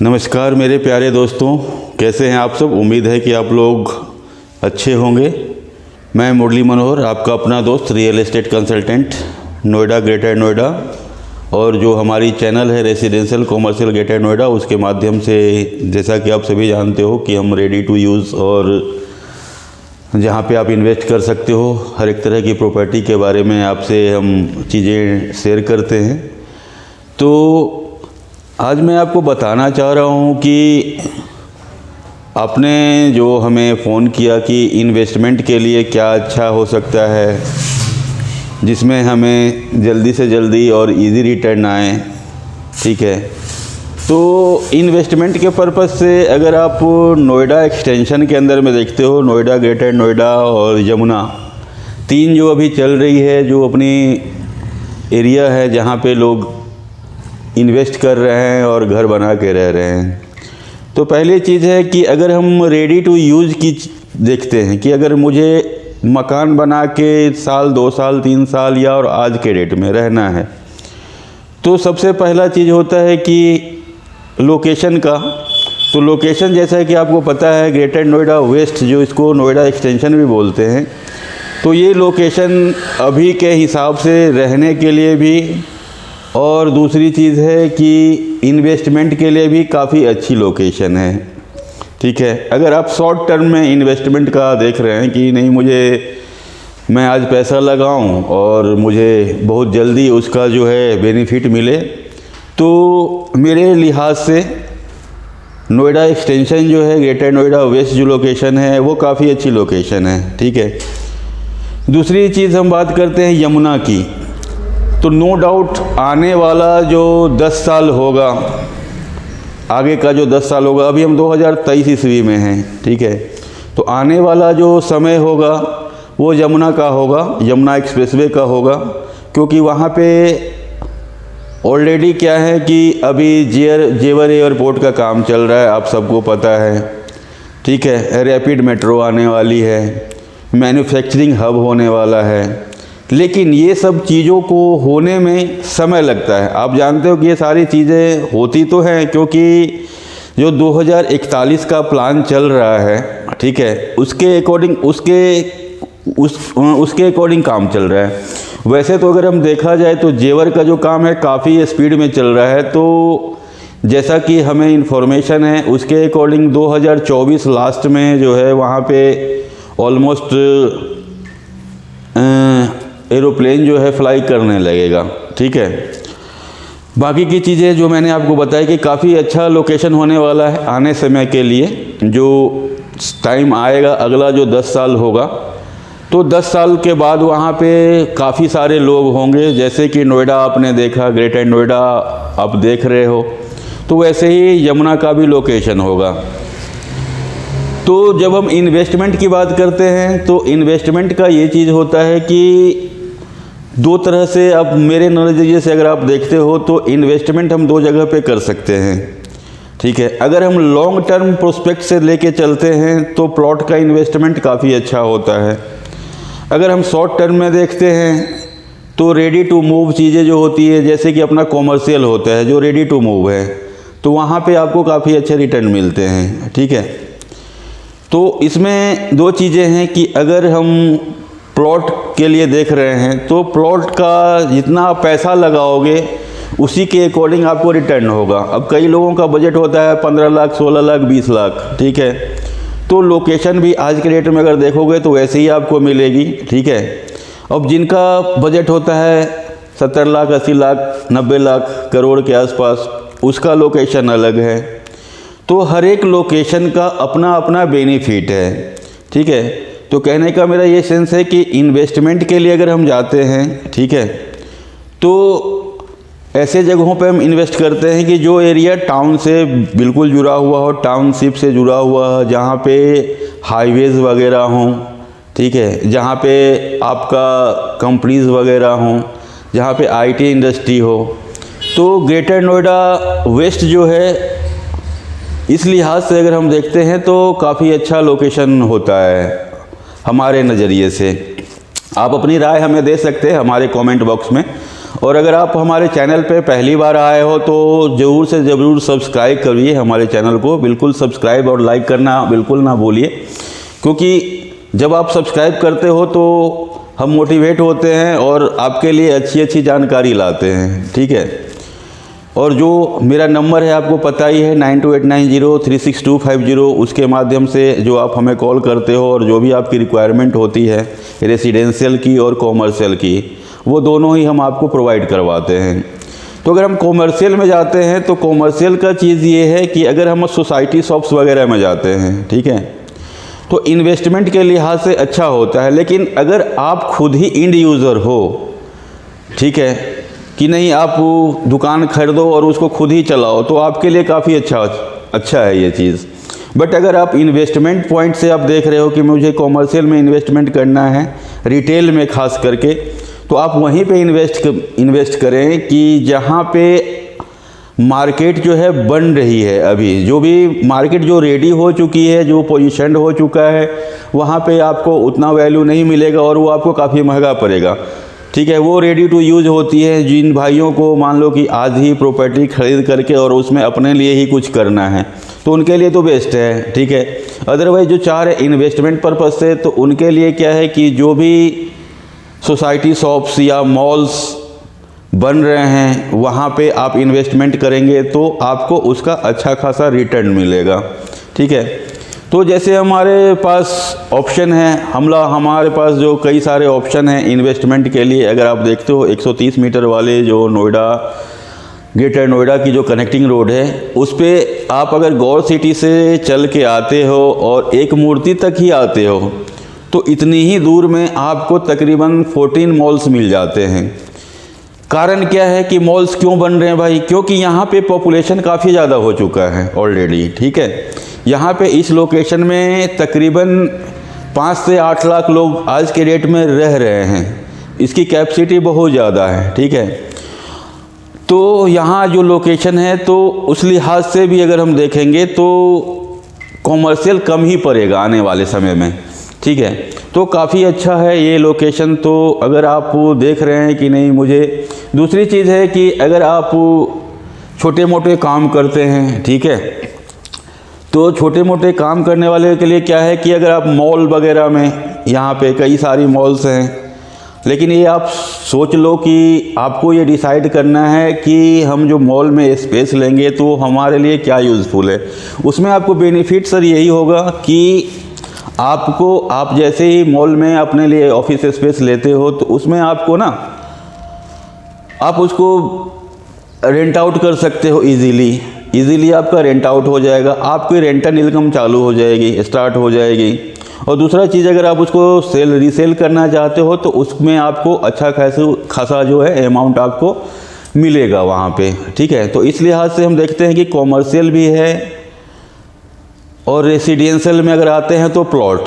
नमस्कार मेरे प्यारे दोस्तों, कैसे हैं आप सब। उम्मीद है कि आप लोग अच्छे होंगे। मैं मुरली मनोहर, आपका अपना दोस्त, real estate consultant, Noida, greater Noida, और जो हमारी चैनल है रेसिडेंशियल कॉमर्शियल ग्रेटर नोएडा, उसके माध्यम से जैसा कि आप सभी जानते हो कि हम रेडी टू यूज़ और जहाँ पे आप इन्वेस्ट कर सकते हो हर एक तरह की प्रॉपर्टी के बारे में आपसे हम चीज़ें शेयर करते हैं। तो आज मैं आपको बताना चाह रहा हूँ कि आपने जो हमें फ़ोन किया कि इन्वेस्टमेंट के लिए क्या अच्छा हो सकता है जिसमें हमें जल्दी से जल्दी और इजी रिटर्न आए, ठीक है। तो इन्वेस्टमेंट के पर्पज़ से अगर आप नोएडा एक्सटेंशन के अंदर में देखते हो, नोएडा, ग्रेटर नोएडा और यमुना, तीन जो अभी चल रही है, जो अपनी एरिया है जहाँ पे लोग इन्वेस्ट कर रहे हैं और घर बना के रह रहे हैं। तो पहली चीज़ है कि अगर हम रेडी टू यूज़ की देखते हैं कि अगर मुझे मकान बना के साल, 2 साल, 3 साल या और आज के डेट में रहना है, तो सबसे पहला चीज़ होता है कि लोकेशन का। तो लोकेशन जैसा है कि आपको पता है, ग्रेटर नोएडा वेस्ट, जो इसको नोएडा एक्सटेंशन भी बोलते हैं, तो ये लोकेशन अभी के हिसाब से रहने के लिए भी और दूसरी चीज़ है कि इन्वेस्टमेंट के लिए भी काफ़ी अच्छी लोकेशन है, ठीक है। अगर आप शॉर्ट टर्म में इन्वेस्टमेंट का देख रहे हैं कि नहीं, मैं आज पैसा लगाऊं और मुझे बहुत जल्दी उसका जो है बेनिफिट मिले, तो मेरे लिहाज से नोएडा एक्सटेंशन जो है, ग्रेटर नोएडा वेस्ट जो लोकेशन है, वो काफ़ी अच्छी लोकेशन है, ठीक है। दूसरी चीज़ हम बात करते हैं यमुना की। तो नो डाउट आने वाला जो 10 साल होगा, आगे का जो 10 साल होगा, अभी हम 2023 ईस्वी में हैं, ठीक है। तो आने वाला जो समय होगा वो यमुना का होगा, यमुना एक्सप्रेसवे का होगा, क्योंकि वहाँ पे ऑलरेडी क्या है कि अभी जेवर एयरपोर्ट का काम चल रहा है, आप सबको पता है, ठीक है। रैपिड मेट्रो आने वाली है, मैन्युफैक्चरिंग हब होने वाला है, लेकिन ये सब चीज़ों को होने में समय लगता है। आप जानते हो कि ये सारी चीज़ें होती तो हैं, क्योंकि जो 2041 का प्लान चल रहा है, ठीक है, उसके अकॉर्डिंग काम चल रहा है। वैसे तो अगर हम देखा जाए तो जेवर का जो काम है काफ़ी स्पीड में चल रहा है। तो जैसा कि हमें इन्फॉर्मेशन है, उसके अकॉर्डिंग 2024 लास्ट में जो है वहाँ पे ऑलमोस्ट एरोप्लेन जो है फ्लाई करने लगेगा, ठीक है। बाकी की चीज़ें जो मैंने आपको बताई कि काफ़ी अच्छा लोकेशन होने वाला है आने समय के लिए। जो टाइम आएगा अगला जो 10 साल होगा, तो 10 साल के बाद वहाँ पे काफ़ी सारे लोग होंगे। जैसे कि नोएडा आपने देखा, ग्रेटर नोएडा आप देख रहे हो, तो वैसे ही यमुना का भी लोकेशन होगा। तो जब हम इन्वेस्टमेंट की बात करते हैं, तो इन्वेस्टमेंट का ये चीज़ होता है कि 2 तरह से, अब मेरे नज़रिए से अगर आप देखते हो तो इन्वेस्टमेंट हम 2 जगह पे कर सकते हैं, ठीक है। अगर हम लॉन्ग टर्म प्रोस्पेक्ट से लेके चलते हैं तो प्लॉट का इन्वेस्टमेंट काफ़ी अच्छा होता है। अगर हम शॉर्ट टर्म में देखते हैं तो रेडी टू मूव चीज़ें जो होती है, जैसे कि अपना कॉमर्शियल होता है जो रेडी टू मूव है, तो वहाँ पे आपको काफ़ी अच्छे रिटर्न मिलते हैं, ठीक है। तो इसमें 2 चीज़ें हैं कि अगर हम प्लॉट के लिए देख रहे हैं तो प्लॉट का जितना पैसा लगाओगे उसी के अकॉर्डिंग आपको रिटर्न होगा। अब कई लोगों का बजट होता है 15 लाख, 16 लाख, 20 लाख, ठीक है। तो लोकेशन भी आज के डेट में अगर देखोगे तो वैसे ही आपको मिलेगी, ठीक है। अब जिनका बजट होता है 70 लाख, 80 लाख, 90 लाख, करोड़ के आसपास, उसका लोकेशन अलग है। तो हर एक लोकेशन का अपना अपना बेनिफिट है, ठीक है। तो कहने का मेरा ये सेंस है कि इन्वेस्टमेंट के लिए अगर हम जाते हैं, ठीक है, तो ऐसे जगहों पे हम इन्वेस्ट करते हैं कि जो एरिया टाउन से बिल्कुल जुड़ा हुआ हो, टाउनशिप से जुड़ा हुआ हो, जहाँ पे हाईवेज़ वगैरह हों, ठीक है, जहाँ पे आपका कंपनीज़ वगैरह हों, जहाँ पे आईटी इंडस्ट्री हो। तो ग्रेटर नोएडा वेस्ट जो है, इस लिहाज से अगर हम देखते हैं तो काफ़ी अच्छा लोकेशन होता है हमारे नज़रिए से। आप अपनी राय हमें दे सकते हैं हमारे कमेंट बॉक्स में, और अगर आप हमारे चैनल पे पहली बार आए हो तो ज़रूर से ज़रूर सब्सक्राइब करिए हमारे चैनल को, बिल्कुल सब्सक्राइब और लाइक करना बिल्कुल ना भूलिए, क्योंकि जब आप सब्सक्राइब करते हो तो हम मोटिवेट होते हैं और आपके लिए अच्छी अच्छी जानकारी लाते हैं, ठीक है। और जो मेरा नंबर है आपको पता ही है 9289036250, उसके माध्यम से जो आप हमें कॉल करते हो और जो भी आपकी रिक्वायरमेंट होती है रेसिडेंशियल की और कॉमर्शियल की, वो दोनों ही हम आपको प्रोवाइड करवाते हैं। तो अगर हम कॉमर्शियल में जाते हैं तो कॉमर्शियल का चीज़ ये है कि अगर हम सोसाइटी शॉप्स वगैरह में जाते हैं, ठीक है, तो इन्वेस्टमेंट के लिहाज से अच्छा होता है। लेकिन अगर आप खुद ही इंड यूज़र हो, ठीक है, कि नहीं आप दुकान खरीदो और उसको खुद ही चलाओ, तो आपके लिए काफ़ी अच्छा है ये चीज़। बट अगर आप इन्वेस्टमेंट पॉइंट से आप देख रहे हो कि मुझे कॉमर्शियल में इन्वेस्टमेंट करना है, रिटेल में ख़ास करके, तो आप वहीं पे इन्वेस्ट करें कि जहाँ पे मार्केट जो है बन रही है। अभी जो भी मार्केट जो रेडी हो चुकी है, जो पोजीशनड हो चुका है, वहाँ पे आपको उतना वैल्यू नहीं मिलेगा और वो आपको काफ़ी महंगा पड़ेगा, ठीक है। वो रेडी टू यूज़ होती है जिन भाइयों को मान लो कि आज ही प्रॉपर्टी खरीद करके और उसमें अपने लिए ही कुछ करना है, तो उनके लिए तो बेस्ट है, ठीक है। अदरवाइज जो चाह रहे इन्वेस्टमेंट पर्पज़ से, तो उनके लिए क्या है कि जो भी सोसाइटी शॉप्स या मॉल्स बन रहे हैं वहाँ पे आप इन्वेस्टमेंट करेंगे तो आपको उसका अच्छा खासा रिटर्न मिलेगा, ठीक है। तो जैसे हमारे पास ऑप्शन है, हमारे पास जो कई सारे ऑप्शन हैं इन्वेस्टमेंट के लिए। अगर आप देखते हो 130 मीटर वाले जो ग्रेटर नोएडा की जो कनेक्टिंग रोड है, उस पर आप अगर गौर सिटी से चल के आते हो और एक मूर्ति तक ही आते हो, तो इतनी ही दूर में आपको तकरीबन 14 मॉल्स मिल जाते हैं। कारण क्या है कि मॉल्स क्यों बन रहे हैं भाई? क्योंकि यहाँ पे पॉपुलेशन काफ़ी ज़्यादा हो चुका है ऑलरेडी, ठीक है। यहाँ पे इस लोकेशन में तकरीबन 5 से 8 लाख लोग आज के डेट में रह रहे हैं। इसकी कैपेसिटी बहुत ज़्यादा है, ठीक है। तो यहाँ जो लोकेशन है, तो उस लिहाज से भी अगर हम देखेंगे तो कॉमर्शियल कम ही पड़ेगा आने वाले समय में, ठीक है। तो काफ़ी अच्छा है ये लोकेशन। तो अगर आप देख रहे हैं कि नहीं, मुझे दूसरी चीज़ है कि अगर आप छोटे मोटे काम करते हैं, ठीक है, तो छोटे मोटे काम करने वाले के लिए क्या है कि अगर आप मॉल वगैरह में, यहाँ पे कई सारी मॉल्स हैं, लेकिन ये आप सोच लो कि आपको ये डिसाइड करना है कि हम जो मॉल में स्पेस लेंगे तो हमारे लिए क्या यूज़फुल है। उसमें आपको बेनिफिट सर यही होगा कि आप जैसे ही मॉल में अपने लिए ऑफिस स्पेस लेते हो, तो उसमें आपको ना, आप उसको रेंट आउट कर सकते हो इजीली आपका रेंट आउट हो जाएगा, आपकी रेंटल इनकम चालू हो जाएगी, स्टार्ट हो जाएगी। और दूसरा चीज़, अगर आप उसको रीसेल करना चाहते हो तो उसमें आपको अच्छा खासा जो है अमाउंट आपको मिलेगा वहाँ पे, ठीक है। तो इस लिहाज से हम देखते हैं कि कॉमर्शियल भी है और रेसिडेंशियल में अगर आते हैं तो प्लॉट,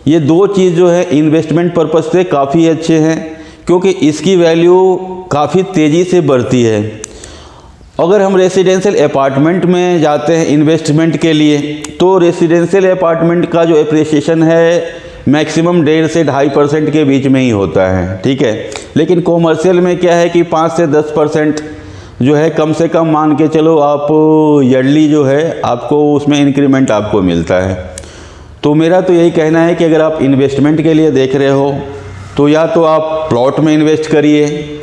ये दो चीज़ जो है इन्वेस्टमेंट पर्पज़ से काफ़ी अच्छे हैं, क्योंकि इसकी वैल्यू काफ़ी तेज़ी से बढ़ती है। अगर हम रेसिडेंशियल अपार्टमेंट में जाते हैं इन्वेस्टमेंट के लिए, तो रेसिडेंशियल अपार्टमेंट का जो एप्रिसिएशन है मैक्सिमम 1.5 से 2.5% के बीच में ही होता है, ठीक है। लेकिन कॉमर्शियल में क्या है कि 5 से 10% जो है कम से कम मान के चलो आप, ईयरली जो है आपको उसमें इंक्रीमेंट आपको मिलता है। तो मेरा तो यही कहना है कि अगर आप इन्वेस्टमेंट के लिए देख रहे हो तो या तो आप प्लॉट में इन्वेस्ट करिए,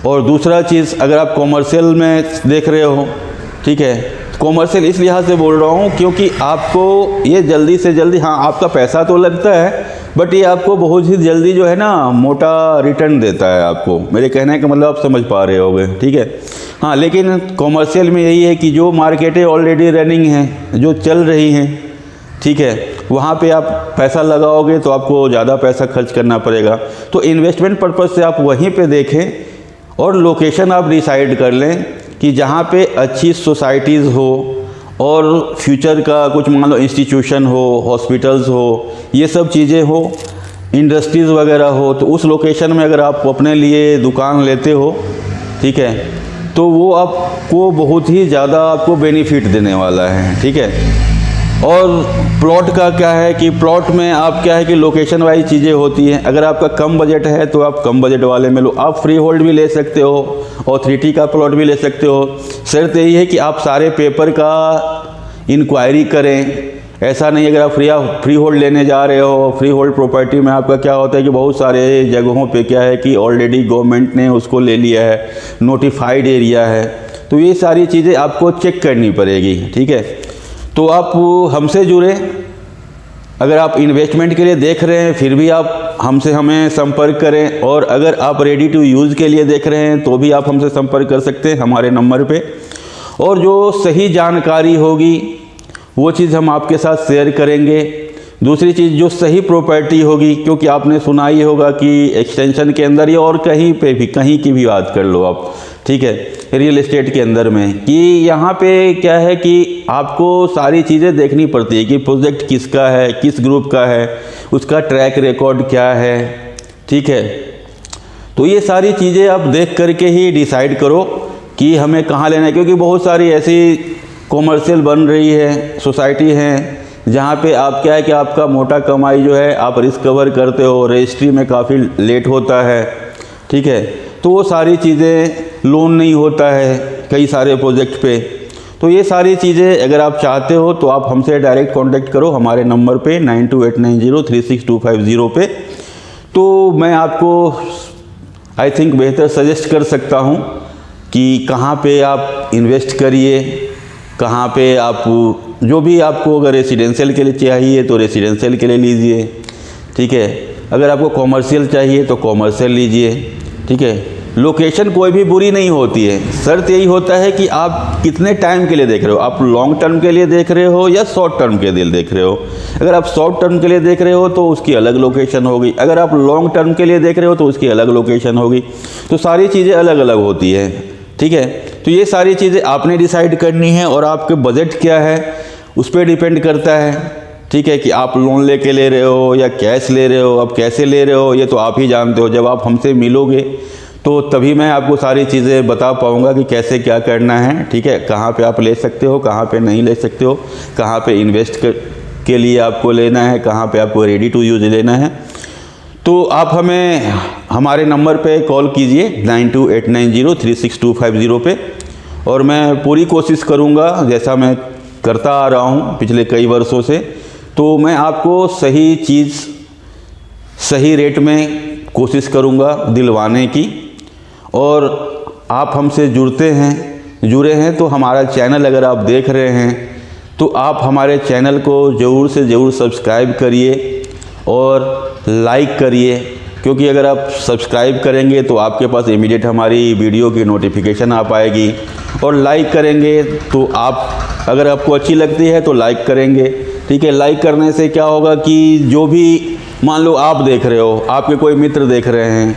और दूसरा चीज़ अगर आप कॉमर्शियल में देख रहे हो, ठीक है, कॉमर्शियल इस लिहाज से बोल रहा हूँ क्योंकि आपको ये जल्दी से जल्दी, हाँ आपका पैसा तो लगता है, बट ये आपको बहुत ही जल्दी जो है ना मोटा रिटर्न देता है आपको। मेरे कहने का मतलब आप समझ पा रहे होगे, ठीक है। हाँ, लेकिन कॉमर्शियल में यही है कि जो मार्केटें ऑलरेडी रनिंग हैं, जो चल रही हैं, ठीक है, वहाँ पे आप पैसा लगाओगे तो आपको ज़्यादा पैसा खर्च करना पड़ेगा। तो इन्वेस्टमेंट पर्पज़ से आप वहीं पे देखें और लोकेशन आप डिसाइड कर लें कि जहाँ पे अच्छी सोसाइटीज़ हो और फ्यूचर का कुछ मान लो इंस्टीट्यूशन हो, हॉस्पिटल्स हो, ये सब चीज़ें हो, इंडस्ट्रीज़ वगैरह हो, तो उस लोकेशन में अगर आप अपने लिए दुकान लेते हो, ठीक है, तो वो आपको बहुत ही ज़्यादा आपको बेनिफिट देने वाला है, ठीक है। और प्लॉट का क्या है कि प्लॉट में आप क्या है कि लोकेशन वाइज चीज़ें होती हैं। अगर आपका कम बजट है तो आप कम बजट वाले में लो, आप फ्री होल्ड भी ले सकते हो और 3T का प्लॉट भी ले सकते हो। शर्त यही है कि आप सारे पेपर का इंक्वायरी करें। ऐसा नहीं अगर आप फ्री होल्ड लेने जा रहे हो, फ्री होल्ड प्रॉपर्टी में आपका क्या होता है कि बहुत सारे जगहों पे क्या है कि ऑलरेडी गवर्नमेंट ने उसको ले लिया है, नोटिफाइड एरिया है, तो ये सारी चीज़ें आपको चेक करनी पड़ेगी। ठीक है, तो आप हमसे जुड़े। अगर आप इन्वेस्टमेंट के लिए देख रहे हैं फिर भी आप हमें संपर्क करें, और अगर आप रेडी टू यूज़ के लिए देख रहे हैं तो भी आप हमसे संपर्क कर सकते हैं हमारे नंबर पे। और जो सही जानकारी होगी वो चीज़ हम आपके साथ शेयर करेंगे। दूसरी चीज़, जो सही प्रॉपर्टी होगी, क्योंकि आपने सुना ही होगा कि एक्सटेंशन के अंदर या और कहीं पे भी, कहीं की भी बात कर लो आप, ठीक है, रियल एस्टेट के अंदर में, कि यहाँ पे क्या है कि आपको सारी चीज़ें देखनी पड़ती है कि प्रोजेक्ट किसका है, किस ग्रुप का है, उसका ट्रैक रिकॉर्ड क्या है। ठीक है, तो ये सारी चीज़ें आप देख करके ही डिसाइड करो कि हमें कहाँ लेना है, क्योंकि बहुत सारी ऐसी कॉमर्शियल बन रही है, सोसाइटी हैं जहाँ पे आप क्या है कि आपका मोटा कमाई जो है आप रिस्क कवर करते हो, रजिस्ट्री में काफ़ी लेट होता है। ठीक है, तो वो सारी चीज़ें, लोन नहीं होता है कई सारे प्रोजेक्ट पे। तो ये सारी चीज़ें अगर आप चाहते हो तो आप हमसे डायरेक्ट कांटेक्ट करो हमारे नंबर पे 9289036250 पे। तो मैं आपको आई थिंक बेहतर सजेस्ट कर सकता हूँ कि कहाँ पे आप इन्वेस्ट करिए, कहाँ पे आप, जो भी आपको अगर रेसिडेंशियल के लिए चाहिए तो रेसिडेंशियल के लिए लीजिए। ठीक है, अगर आपको कॉमर्शियल चाहिए तो कॉमर्शियल लीजिए। ठीक है, लोकेशन कोई भी बुरी नहीं होती है, शर्त यही होता है कि आप कितने टाइम के लिए देख रहे हो, आप लॉन्ग टर्म के लिए देख रहे हो या शॉर्ट टर्म के लिए देख रहे हो। अगर आप शॉर्ट टर्म के लिए देख रहे हो तो उसकी अलग लोकेशन होगी, अगर आप लॉन्ग टर्म के लिए देख रहे हो तो उसकी अलग लोकेशन होगी। तो सारी चीज़ें अलग अलग होती है। ठीक है, तो ये सारी चीज़ें आपने डिसाइड करनी है, और आपके बजट क्या है उस पर डिपेंड करता है। ठीक है, कि आप लोन लेके ले रहे हो या कैश ले रहे हो, अब कैसे ले रहे हो ये तो आप ही जानते हो। जब आप हमसे मिलोगे तो तभी मैं आपको सारी चीज़ें बता पाऊँगा कि कैसे क्या करना है। ठीक है, कहाँ पे आप ले सकते हो, कहाँ पे नहीं ले सकते हो, कहाँ पे इन्वेस्ट के लिए आपको लेना है, कहाँ पे आपको रेडी टू यूज लेना है। तो आप हमें हमारे नंबर पे कॉल कीजिए 9289036250 पे, और मैं पूरी कोशिश करूँगा, जैसा मैं करता आ रहा हूँ पिछले कई वर्षों से, तो मैं आपको सही चीज़ सही रेट में कोशिश करूँगा दिलवाने की। और आप हमसे जुड़े हैं तो हमारा चैनल अगर आप देख रहे हैं तो आप हमारे चैनल को ज़रूर से ज़रूर सब्सक्राइब करिए और लाइक करिए, क्योंकि अगर आप सब्सक्राइब करेंगे तो आपके पास इमीडिएट हमारी वीडियो की नोटिफिकेशन आ पाएगी, और लाइक करेंगे तो आप, अगर आपको अच्छी लगती है तो लाइक करेंगे। ठीक है, लाइक करने से क्या होगा कि जो भी, मान लो आप देख रहे हो, आपके कोई मित्र देख रहे हैं,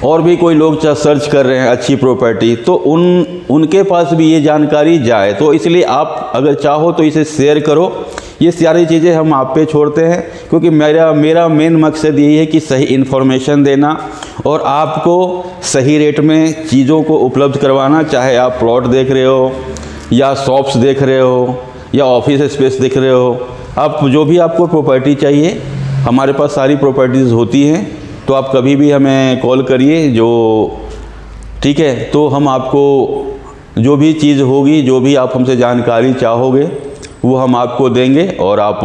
और भी कोई लोग सर्च कर रहे हैं अच्छी प्रॉपर्टी, तो उनके पास भी ये जानकारी जाए। तो इसलिए आप अगर चाहो तो इसे शेयर करो। ये सारी चीज़ें हम आप पे छोड़ते हैं, क्योंकि मेरा मेन मकसद यही है कि सही इन्फॉर्मेशन देना और आपको सही रेट में चीज़ों को उपलब्ध करवाना। चाहे आप प्लॉट देख रहे हो या शॉप्स देख रहे हो या ऑफिस स्पेस देख रहे हो, आप जो भी आपको प्रॉपर्टी चाहिए, हमारे पास सारी प्रॉपर्टीज़ होती हैं। तो आप कभी भी हमें कॉल करिए, ठीक है, तो हम आपको जो भी चीज़ होगी, जो भी आप हमसे जानकारी चाहोगे वो हम आपको देंगे। और आप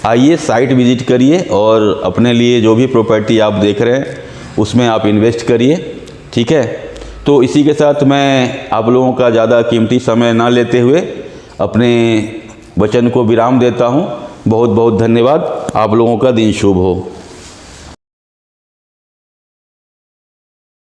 आइए, साइट विज़िट करिए और अपने लिए जो भी प्रॉपर्टी आप देख रहे हैं उसमें आप इन्वेस्ट करिए। ठीक है, तो इसी के साथ मैं आप लोगों का ज़्यादा कीमती समय ना लेते हुए अपने वचन को विराम देता हूँ। बहुत बहुत धन्यवाद। आप लोगों का दिन शुभ हो।